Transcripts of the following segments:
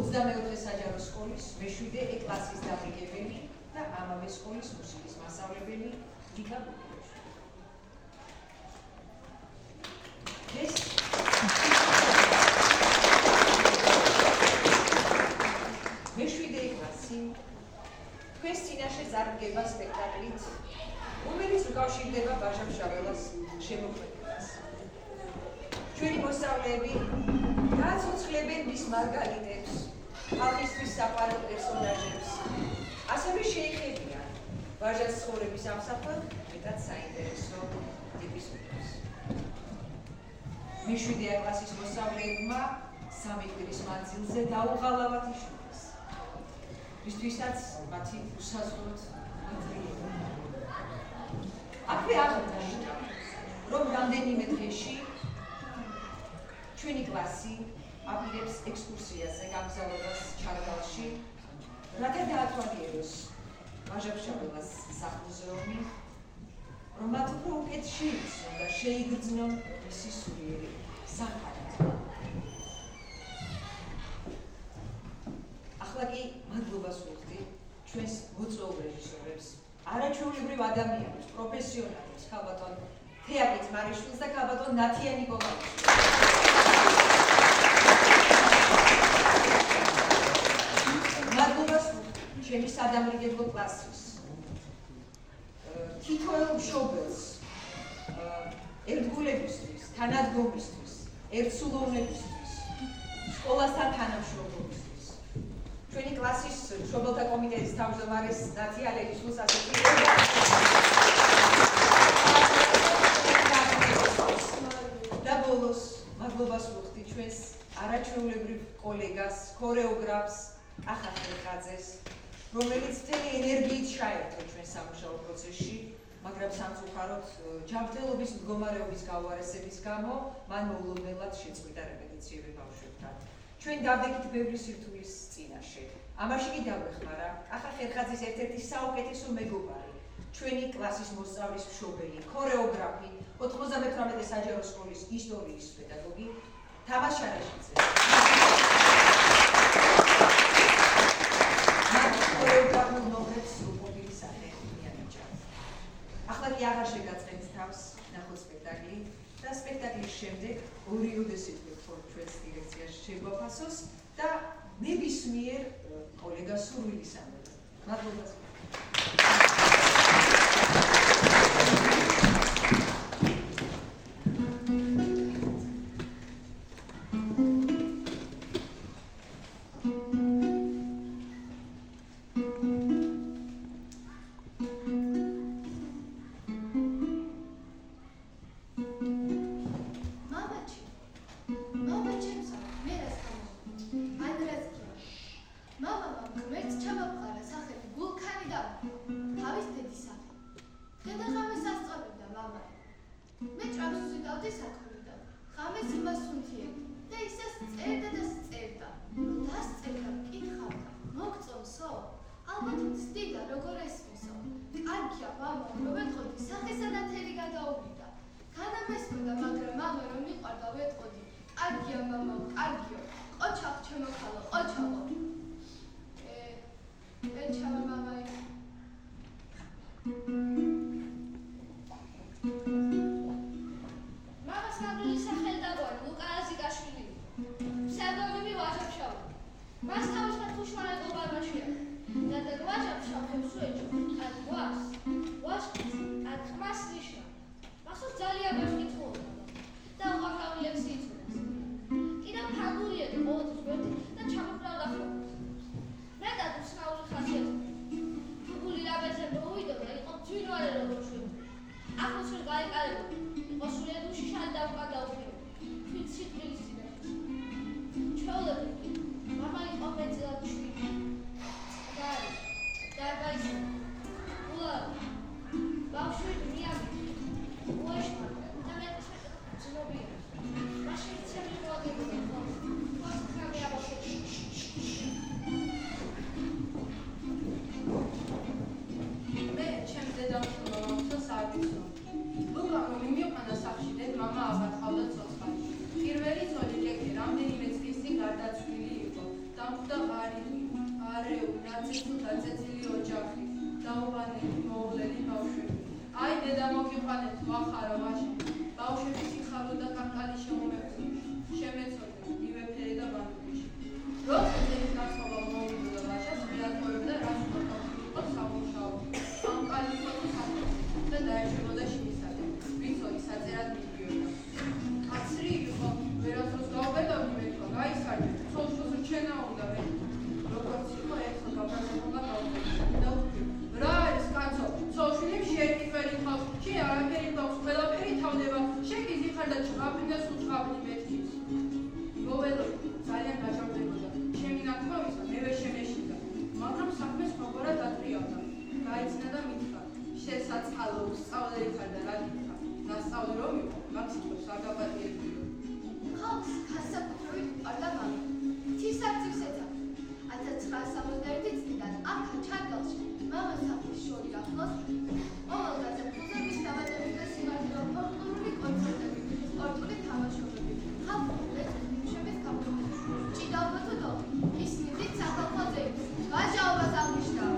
24 საჯარო სკოლის მე-7 კლასის დამრიგებელი და ამავე სკოლის მუსიკის მასწავლებელი ვიკა ბუკელიშვილი. ეს მე-7 კლასი თქვენს წინაშე წარდგება სპექტაკლით, რომელიც უკავშირდება ბაჟა-ფშაველას შემოქმედებას. ჩვენი მოსწავლეები გააცოცხლებენ მის მარგალიტებს, ხალხისთვის საყვარელ პერსონაჟებს, ასევე შეიხებიან ბაჟას ცხოვრების ამსახველ მეტად საინტერესო ეპიზოდებს. მე-7 კლასის მოსწავლეებმა 3 კვირის მანძილზე დაუღალავად იშვილეს, რისთვისაც მათი უსაზღვროდ იძლიერება. აქვე აღნიშნა, რომ რამდენიმე დღეში ჩვენი კლასი აპირებს ექსკურსიაზე გამგზავრებას ჩარგალში, რათა დაათვალიეროს ბაჟა-ფშაველას სახლ-მუზეუმი, რომ მათ უფრო უკეთ შეიცნონ და შეიგრძნონ მისი სულიერი სამყარო. ახლა კი მადლობას ვუხდი ჩვენს მოწვეულ რეჟისორებს, არაჩვეულებრივ ადამიანებს, პროფესიონალებს, ქალბატონ თეაკით მარიშვილს და ქალბატონ ნათია ნიკოლაიშვილს. მადლობას ვუხდი ჩემი სადამრიგებლო კლასის თითოეულ მშობელს, ერთგულებისთვის, თანადგომისთვის, ერთსულოვნებისთვის, სკოლასთან თანამშრომლობისთვის. ჩვენი კლასის მშობელთა კომიტეტის თავმჯდომარეს ნათია ლეჩიშვილს ასეთი და ბოლოს მადლობას ვუხდი ჩვენს არაჩვეულებრივ კოლეგას, ქორეოგრაფს ახალ ხერხაძეს, რომელიც მთელი ენერგიით ჩაერთო ჩვენ სამუშაო პროცესში, მაგრამ სამწუხაროდ ჯანმრთელობის მდგომარეობის გაუარესების გამო მან მოულოდნელად შეწყვიტა რეპეტიციები ბავშვებთან. ჩვენ დავდექით ბევრი სირთულის წინაშე. ამაში კი დავეხმარა ახალ ხერხაძის ერთ-ერთი საუკეთესო მეგობარი, ჩვენი კლასის მოსწავლის მშობელი, ქორეოგრაფი, 98 საჯარო სკოლის ისტორიის პედაგოგი თამაზ შარაშიძე. ქორეოგრაფულ ნომრებს სრულყოფილი სახე მიანიჭათ. ახლა კი აღარ შეგაწყენთ თავს, ნახოთ სპექტაკლი და სპექტაკლის შემდეგ ორიოდე სიტყვით ჩვენს დირექციაში შეგვაფასოს და ნებისმიერ კოლეგას სურვილისამებრ. მადლობას. მოგიყვანეთ ვახარა ვაში ბავშვები სიხარო და კანკალი შემომეხვდი შემეცოდე მივეფერე და ბანკში როცა წელი გასვლა მოვიდა ვაშას მეათოვებდა რაც იყო სამუშაო კანკალი ფოტოსაფო და დაეშებოდა შიმისადე ვიცოდი საწერად მიდიოდა კაცრი იყო ვერასდროს გავბედავდი მეთქვა გაისარდე ცოლშოს რჩენა უნდა მე როგორც იყო ეხლა გაბრაზებობა გავხდი და რა არის კაცო ცოლშვილი შეეკითველი ხავს შენ არაფერი გვაქვს ყველაფერი თავდება შენ გიზიხარ და ჭყავდი და სულ ჭყავდი მეთქის მოველოდი ძალიან გაჟარდებოდა ჩემი ნათქვამისა მე ვერ შემეშინდა მაგრამ საქმეს მოგორა დატრიალდა გაიცნა და მითხრა შესაწყალო სწავლელი ხარ და რა გითხრა ნასწავლი რომ იყო მაგ სიტყვებს არ გაპატიებდიო ხალხს განსაკუთრებით უყვარდა მამა თისარწივს ეცა 1961 წლიდან აქა ჩარგალში მამა სახლის შორი ახლოს ყოველდღე ფუზების დამატებით და სიმართლე ფოლკლორული კონცერტები სპორტული თამაშობები ხალხური ლექსების გამოფენები ჭიდაობა თუ დო ის მიდით სახალხო ძეგლს ვაჟაობას აღნიშნავ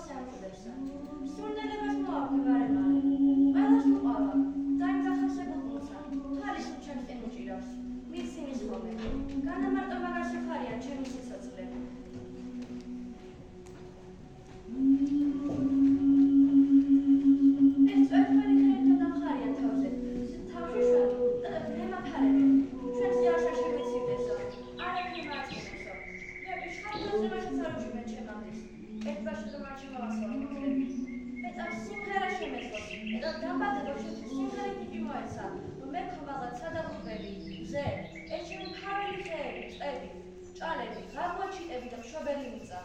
სამკვდრესა. სურნელებას მოაქვებარებალი. ყველას უყავა. დაიმძახასებულნსა. ხალის ჩემს ტემ უჭირავს. მისინის ხოლმე. განამარტო მაგარ საფარიან ჩემი სიცოცხლე. ეს წვერთველი ხერთა დამხარიან თავზე. თავში შველი. ნემაფარები. ჩვენს იარსა შემეცივდესო. არაფერი მარცხნესო. მე შხამოზე მაშინ საუჩუმე ჩემამდის. ერთბაში რომ არ შემოვასწავლე მოკლები. მეწავს სიმღერა შემეცოს. და დამბადებო სიმღერა ტიპი მოეცა. მე ხვალად სადაღობები. ზე. ეს ჩემი ფარელი ხეები, წები, ჭალები, ღარღვაჩიტები და მშობელი მიწა.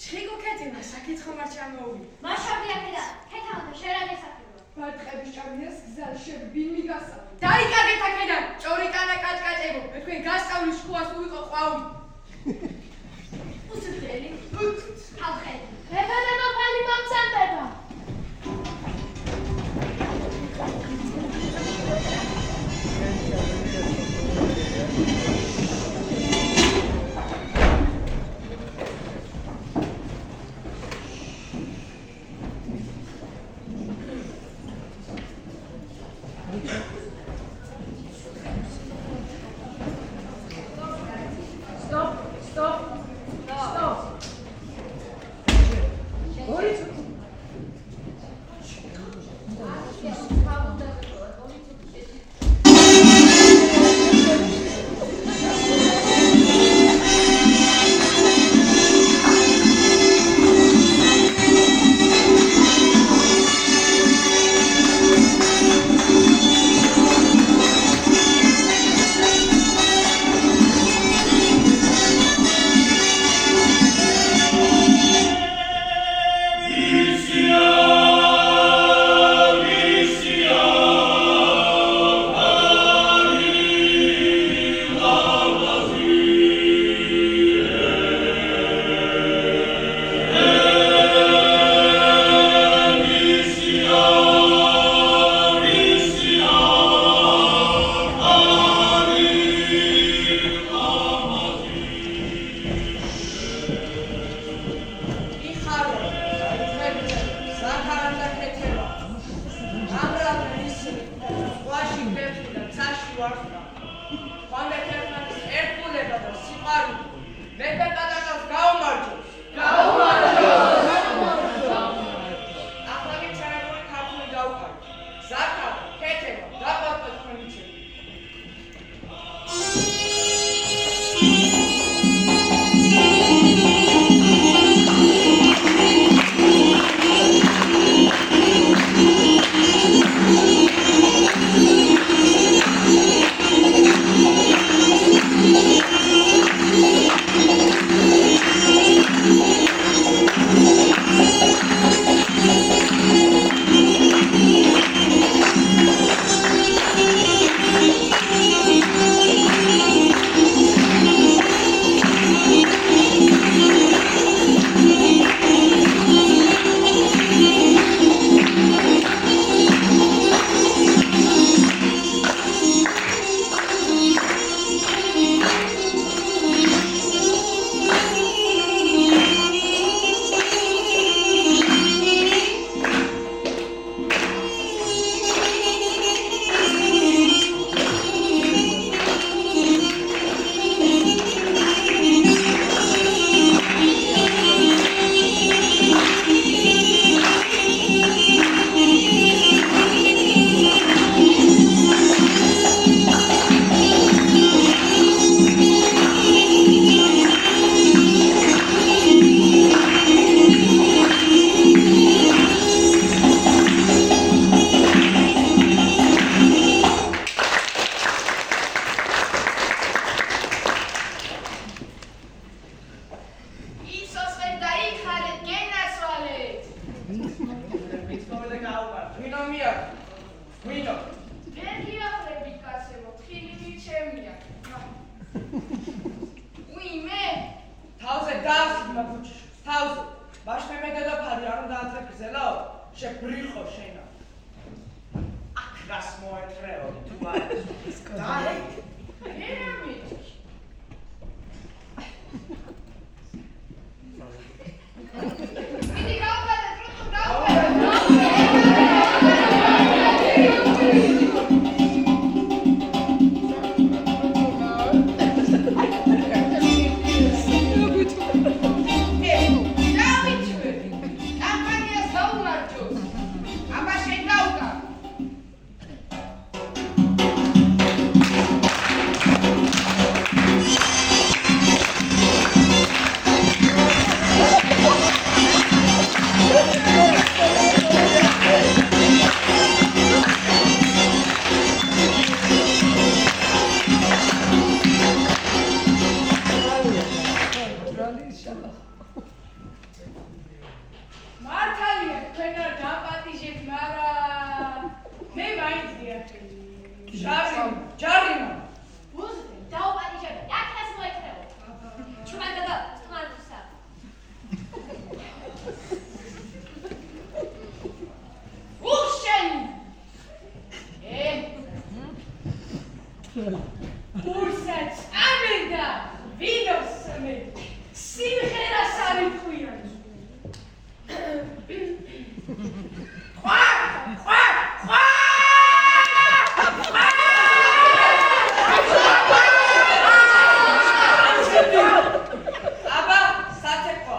ჩხიკო ქეთინა საკითხო მარჩამოვი. მაშავი აქედა, ქეთამა და შერაგე საფირო. ბარტყების ჩავიდეს გზაში ბილმი გასწავლე. დაიკარგეთ აქედან, ჭორიტანა კაჭკაჭებო, მე თქვენ გასწავლის შუას უვიყო ყვავი. უსწრდელი. ხალხი ებადება ფალი მომცემდება. Ursac, amenda, vinos me, simhera sarikuyan. აბა, სათექო.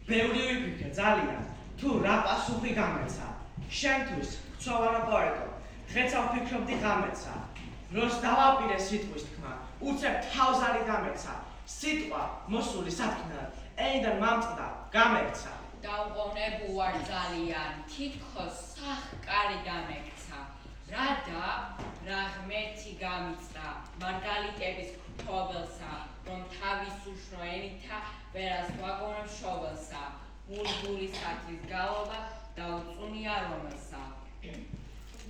ბევრი ვიფიქრე ძალიან თუ რა პასუხი გამეცა შენთვის ცხოვანა პოეტო დღეცა ვფიქრობდი გამეცა როს დავაპირე სიტყვის თქმა უცებ თავს არის გამეცა სიტყვა მოსული სათქმელად ენიდან მამწყდა გამექცა დავღონებ უარ ძალიან თითქოს სახკარი გამექცა რადა რა ღმერთი გამიწდა მარგალიტების ქრობელსა რომ თავის უშნო ენითა ვერას ვაგონებ შოველსა ბულბულისათვის გალობა დაუწუნია რომელსა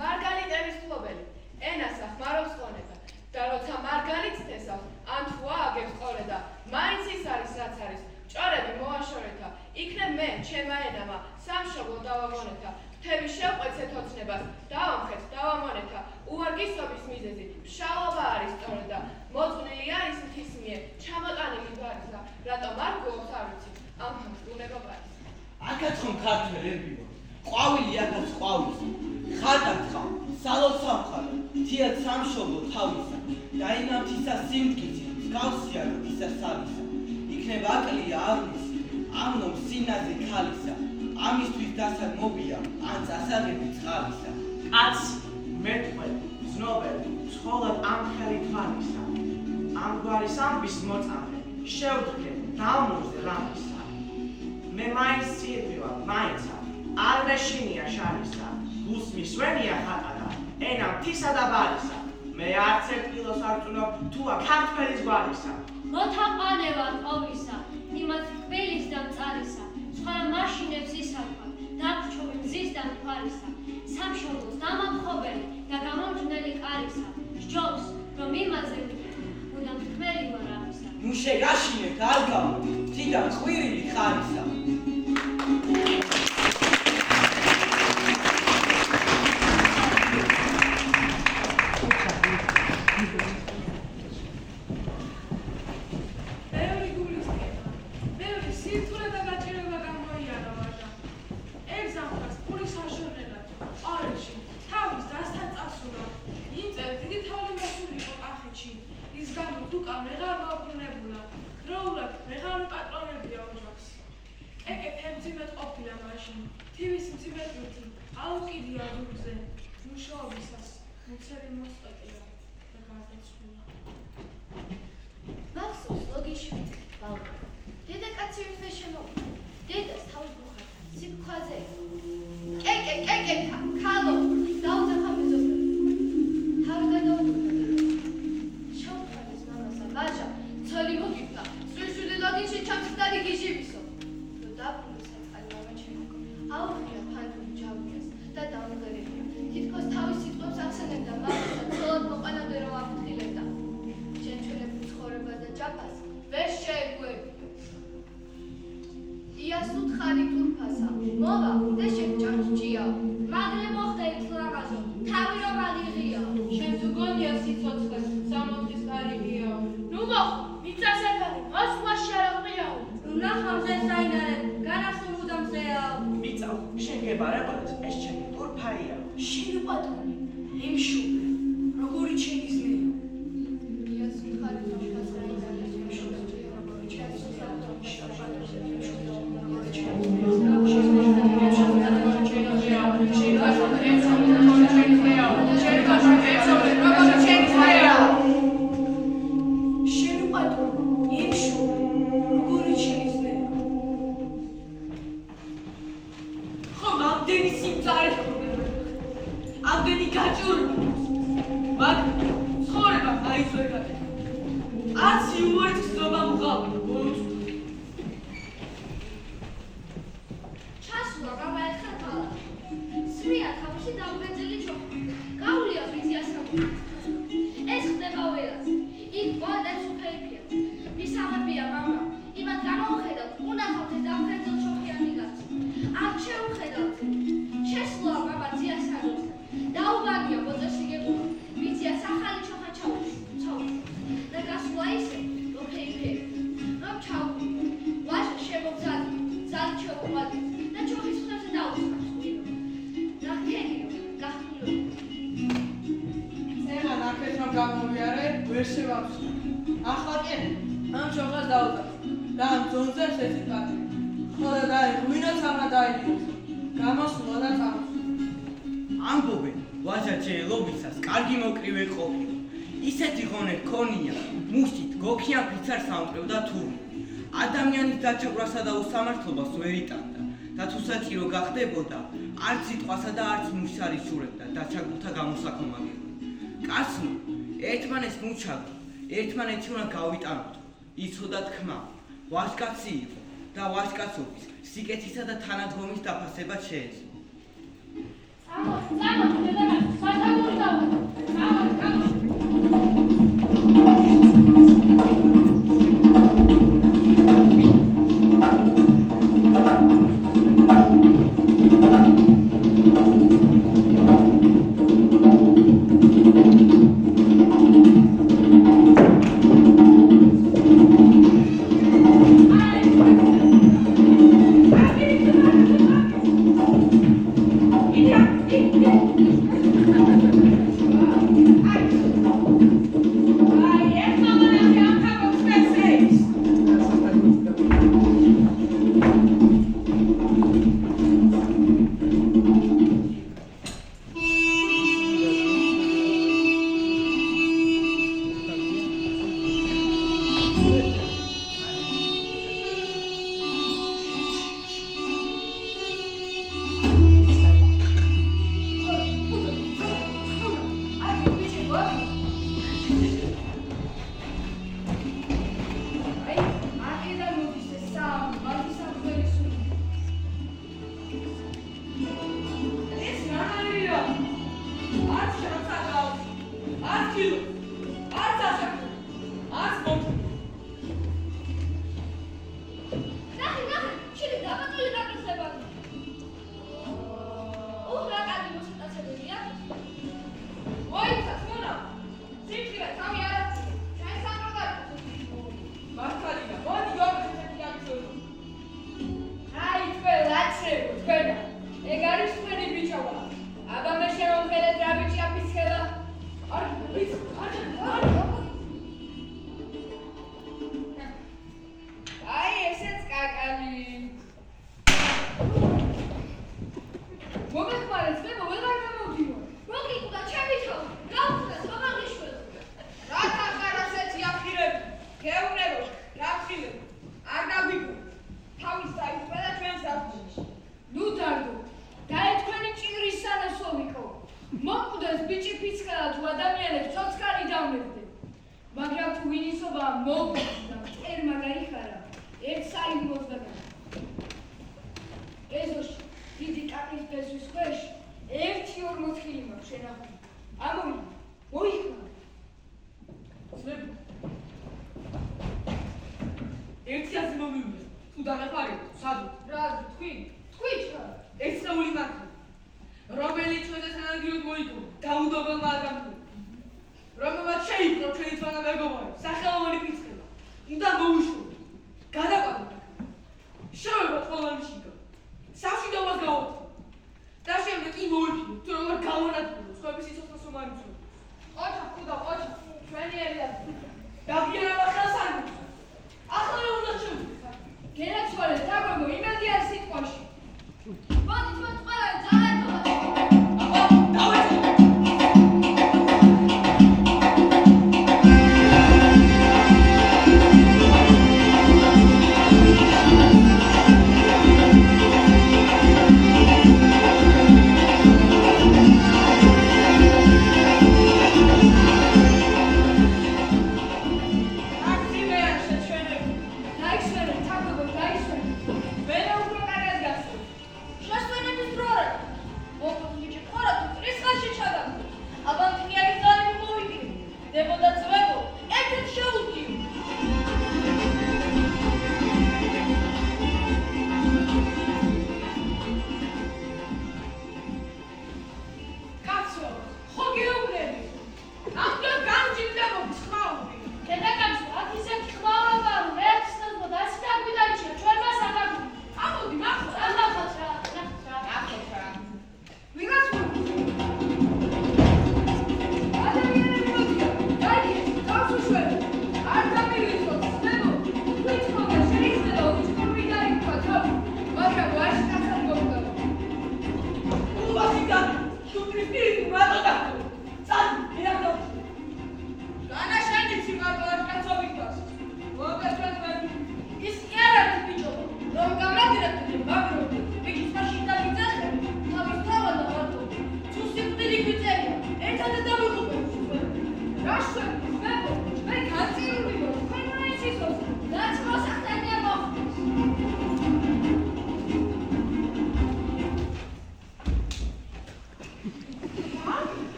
მარგალიტების ქრობელი ენას ახმარობს ყონება და როცა მარგალიტს თესავს ან თუ ააგებს ყოლედა მაინც ის არის რაც არის ჭორები მოაშორეთა იქნებ მე ჩემა ენამა სამშობლო დავაგონეთა თები შევყვეცეთ ოცნებას დავამხეთ დავამონეთა უვარგისობის მიზეზი მშალობა არის სწორედა მოწვნილი არის მთის მიერ ჩამოტანილი ბარისა რატომ არ გვაქვს არ ვიცით ქართველებიო, ყვავილი აქაც ყვავისა, ხატად ხავ, სალოთ სამხარო, თიად სამშობლო თავისა, და იმამთისა სიმტკიცი, მსგავსია ისა სალისა, იქნება აკლია ავნისი, ამნომ სინაზე ქალისა, ამისთვის დასად მობია, ან წასაღები წყალისა. კაცი, მეტყველი, ზნობელი, ცხოვლად ამ ხელი თვალისა, ამგვარის ამბის მოწამე, შევდგე, დავმოზე რამისა. მე მაინც წირვივარ, მაინცა, არ მეშინია შარისა, გულს მისვენია ხატადა, ენა მთისა და ბარისა. მე არც ერთ კილოს არ წუნობ, თუა ქართველის გვარისა. მოთაყვანევა ყოვლისა, იმათ კბილის და მწარისა, სხვა მაშინებს ისარქვა, დაგრჩობი მზის და მთვარისა, სამშობლოს დამამხობელი და გამომჯნელი კარისა, სჯობს, რომ იმაზე მუდამ თქმელი ვარ ამისა. ნუ შეგაშინებთ არ გამოდი, თიდან ყვირილი ხარისა. ბევრი გულისკეთა, ბევრი სირთულე და გაჭირვება გამოიარა ვაჟა. ეგზამთრას პურის აშორნელად, ყვარეში, თავის დასთან წასულა. იმ წელს დიდი თავლი მოსულიყო კახეთში, ის გამო თუკა ვეღარ გაუბრუნებულა. დროულად ვეღარ პატრონებია ოჯახს. ეკე ფერმძიმედ ყოფილა მაშინ, თივის მძიმედ მითი, აუყიდია დურზე, მუშაობისას, მუცელი მოსყეტია და გარდაცვლილა. მახსოვს ლოგიში ვიტყვით ბალკონი. დედაკაცი ვინმე შემოვიდა. დედას თავი ბუხარდა, სიტყვაზე. კეკე, ქალო, დაუძახა მეზობელი. თავი გადაუბრუნდა დედა. შევთვალეს მამასა, ვაჟა, ცოლი მოგიბლა. სვისვილი ლოგიში ჩამწდარი გიჟივისო. ნუ დაბრუნდა საწყალი მამა ჩემო. აუღია ფანტუმ ჯავიას და დაუმღერებია. თითქოს თავის სიტყვებს ახსენებდა მამასა, ცოლად მოყანამდე რომ აფრთხილებდა. ჩენჩვენებულ ცხოვრება და ჭაფას ვერ შეეგუებია. იას უთხარი თურფასა, მოვა და შემჭარჭია. მაგლე მოხდებით ლამაზო, თავი რომ აღიღიაო. შენ თუ გონია სიცოცხლე, სამოთხის კარიბია. ნუ მოხ, მიწასებარი, მოსვლაში არ აყრიაო. ნახავზე საინარე, განახსნ მუდამზეაო. მიწავ, შენ გებარებოდეთ, ეს ჩემი ტურფაია. შენ პატრონი, იმშუბლე, როგორი ჩემი ზმნეო. იას უთხარი თურფასა, ჩასულა გამაერხა თალა. სვია თავში დაუბეძელი ჩოხა. გაუვლია ვიზიას სამყარო. ეს ხდება ველას. იქ პოეტებს უფერიფია. მისაღებია მამა. იმათ გამოუხედავთ, უნახავთ ეს დამხერძელ ჩოხიანი კაცი. არ შეუხედავთ. შესვლა მამა ძიას აგოსა. დაუბანია მოწესრიგებულა. ვიზიას ახალი ჩოხა ჩაუშვი. და გასვლა ისე, უფერიფია. რომ ჩაუვლი. ვაჟა შემოგზადი. ზალი ჩაუყვადი. და ჩოხის ხდებზე დაუწყავს ღვინო. ნახენიო, გახმილო. ეხლა ნახეთ რომ გამოვიარე, ვერ შევავსო. ახლა კი ამ ჩოხას დაუწყავს. და ამ ძონზებს ეს იკატე. ხოლო და ღვინოც ამა დაილიოს. გამოსულა და წამოსულა. ამბობენ, ვაჟა ჯელობისას კარგი მოკრივე ყოფილა. ისეთი ღონე ქონია, მუშტით გოქიან ფიცარს ამკრევდა თურმე. ადამიანის დაჩაგვრასა და უსამართლობას ვერ იტანდა და თუ საჭირო გახდებოდა, არც სიტყვასა და არც მუშს არ იშურებდა დაჩაგვრთა გამოსაქომაგებლად. კაცნო, ერთმანეთს მუჩაგდა, ერთმანეთი უნდა გავიტანოთ. იცოდა თქმა, ვაჟკაცი იყო და ვაჟკაცობის, სიკეთისა და თანადგომის დაფასება შეეძლო. წამოდი, დედაკაცი, სათამური დავყო. წამოდი. ერთი აზრი მომივიდა. თუ დაგეყარი, სადო? რა თქვი? თქვი ჩა. ეცნაული მართლა. რომელიც ჩვენზე თანადგილოდ მოიგო დაუდობელმა ადამიანმა. რომელმაც შეიპყრო ჩვენი თვალა მეგობარი, სახელოვანი ფიცხება. უნდა მოუშვოთ. გადაყვანოთ. შევებოთ ყველანი შიგა. სამშვიდობოს გავუთხოთ. და შემდეგ კი მოვიფიქროთ, თუ როგორ გავანადგუროთ სხვების სიცოცხლეს რომ არ იცოდეთ. ოჩა, ხუდა, ოჩა. ჩვენი ელია. დაგიერება ხელს არ მიცვა. ახლა უნდა შევიდეთ. გენაცვალეთ, დაგმო, იმედი არ სიტყვაში. მოდით მათ ყველანი ძალადობად.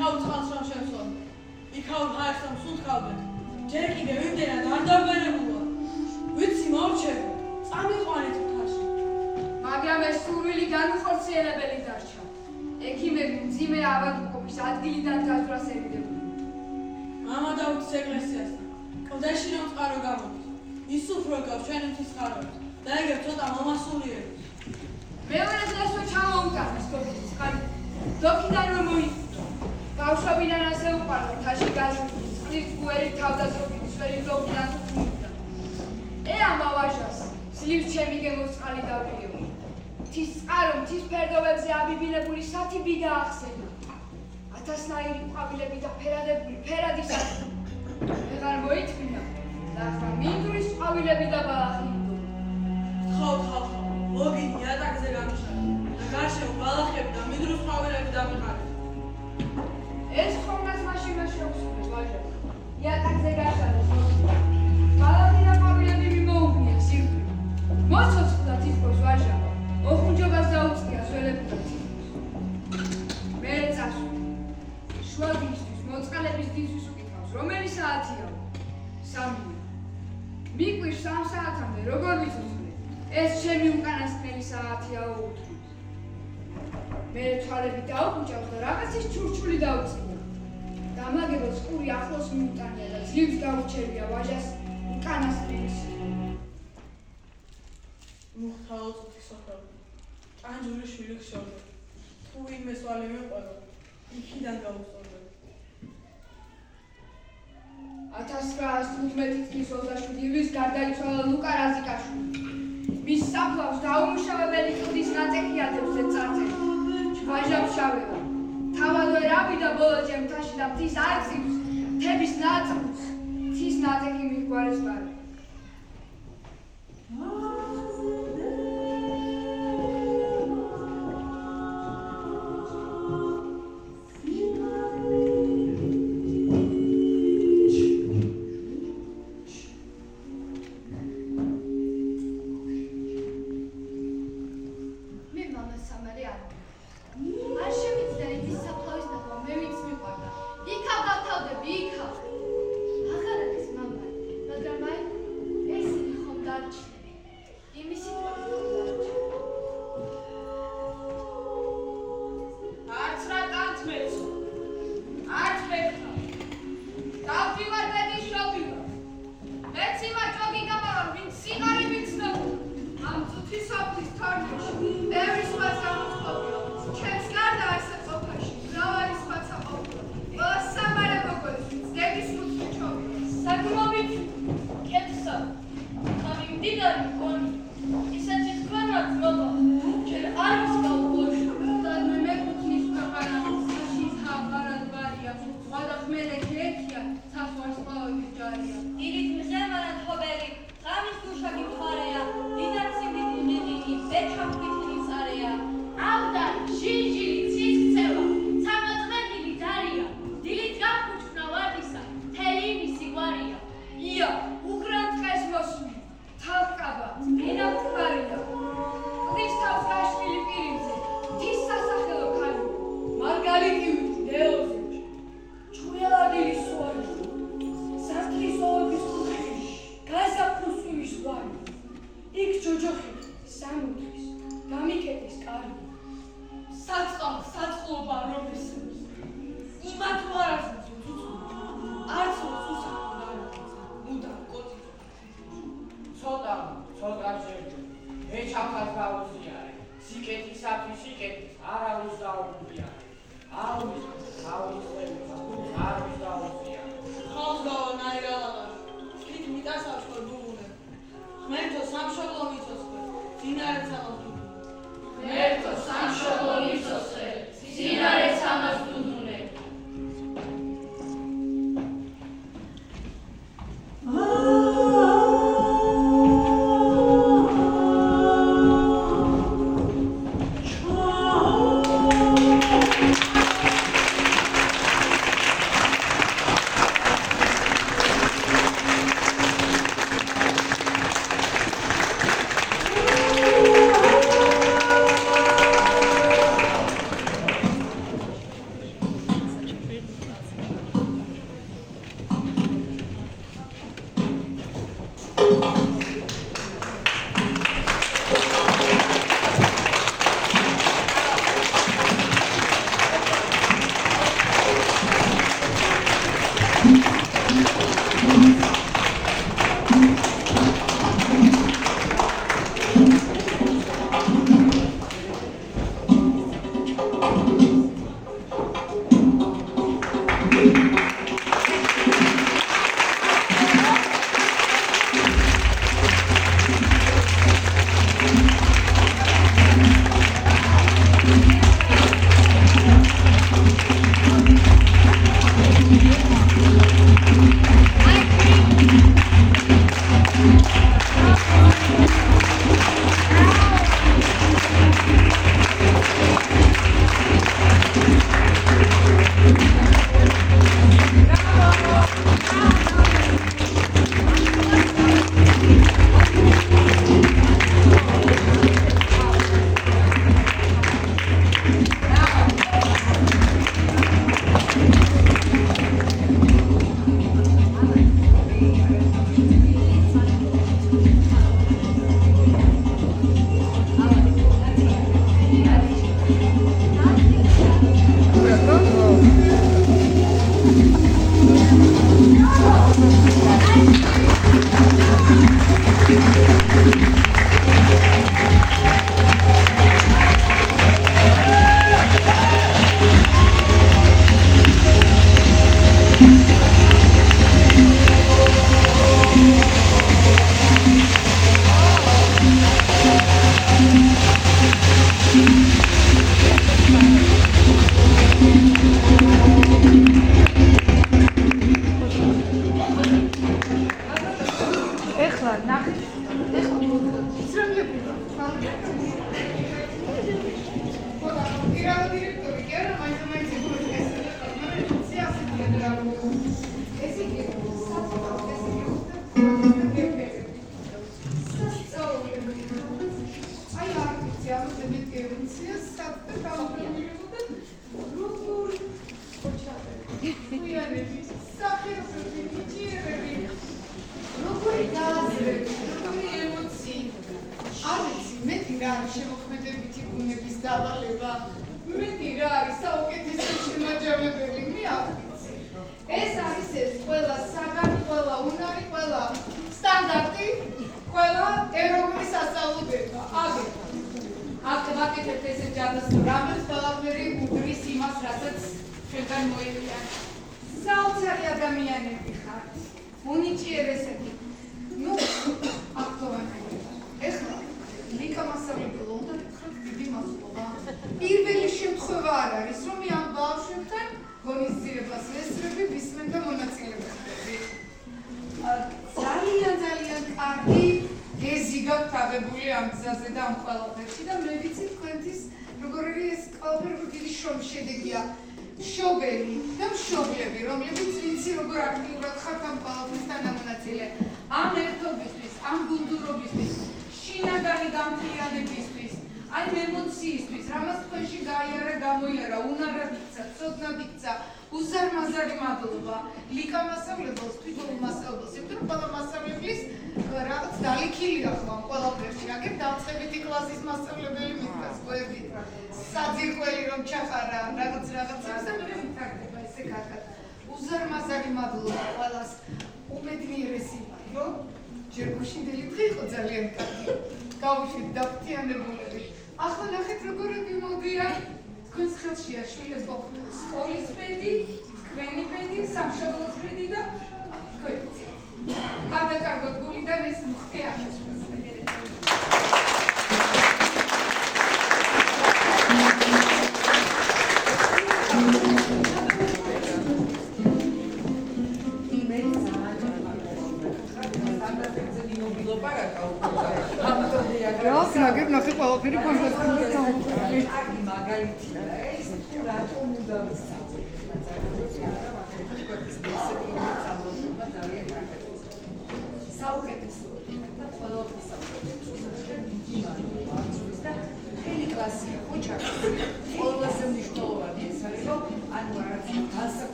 იქაო წყალს რომ შევსვამ. იქაო განუხორციელებელი დარჩა. ექიმები მძიმე ავადმყოფის ადგილიდან გაზვრას ერიდებოდნენ. მამა დაუდის ეკლესიასთან. კლდეში რომ წყარო გამოდის. ის უფრო გავს ჩვენი მთის წყაროებს და ეგრე ცოტა მომასულიერებს. მეორე დღეს რო ჩამოუტანეს გოგის ხალი. დოქიდან რომ მოიწვია. ბავშვობიდან ასე უყვარდა მთაში გაზრდის წყლის გუერი თავდასხმის ვერი დოქიდან თუნდა. ამა ვაჟას სლივს ჩემი გემოსყალი დავდიო. მთის წყარო მთის ფერდობებზე აბიბინებული სათიბი დაახსენა. ათასნაირი ყვავილები და ფერადებული ფერადი სათიბი. ვეღარ მოიწმინდა და ახლა მინდვრის ყვავილები და ბალახი. ხავ, მოგიდი იატაკზე გამიშალე და გარშემო ბალახები და მინდვრის ყვავილები დამიყარეთ. ეს ხომას მაშინ შეუსრულეს ვაჟა. იატაკზე გაშალეს მოგიდი. ბალახი და ყვავილები მიმოუგნია სიკვდილი. მოცოცხლდა თითქოს ვაჟა. ოხუნჯობას დაუწყია სველებულა თითქოს. მე წასვლა. შვადისთვის მოწყალების დისთვის უკითხავს, რომელი საათია? 3. მიყვირს 3 საათამდე როგორ ვიცოცხლე? ეს ჩემი უკანასკნელი საათია უთქვით. მე თვალები დაუყუჭავ და რაღაცის ჩურჩული დაუწყია. დამაგებელს ყური ახლოს მიუტანია და ძლივს გაუჩერია ვაჟას უკანასკნელის. მოხთავო წუთი სოფელი. ჭანჯური შვილი ხშორდა. თუ ვინმე სვალი მეყვება, იქიდან გავუსწორდა. 1915 წლის 27 ივლისს გარდაიცვალა ლუკა რაზიკაშვილი. მის საფლავს დაუმუშავებელი კლდის ნაწექი ატევს წარწერით. ვაჟა მშავება. თავად ვერ ავიდა ბოლოჯერ მთაში და მთის არწივს, მთების ნაწილს, მთის ნაწექი მიგვარეს ბარი.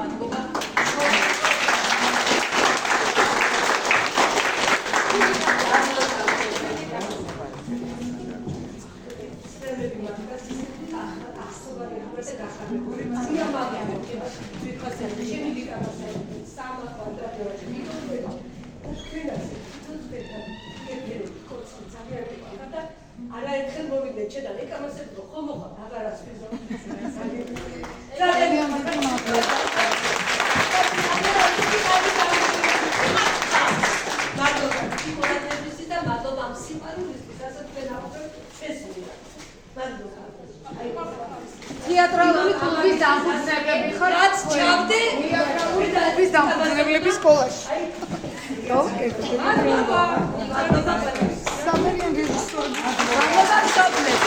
მადლობა არაერთხელ მოვიდნენ ჩედან ეკამასებრო ხომ მოხარ აღარასფერო თეატრალური კლუბის დამფუძნებლები ხარ? რაც ჩავდე თეატრალური კლუბის დამფუძნებლების სკოლაში. მადლობა. სამერი რეჟისორი. მადლობა,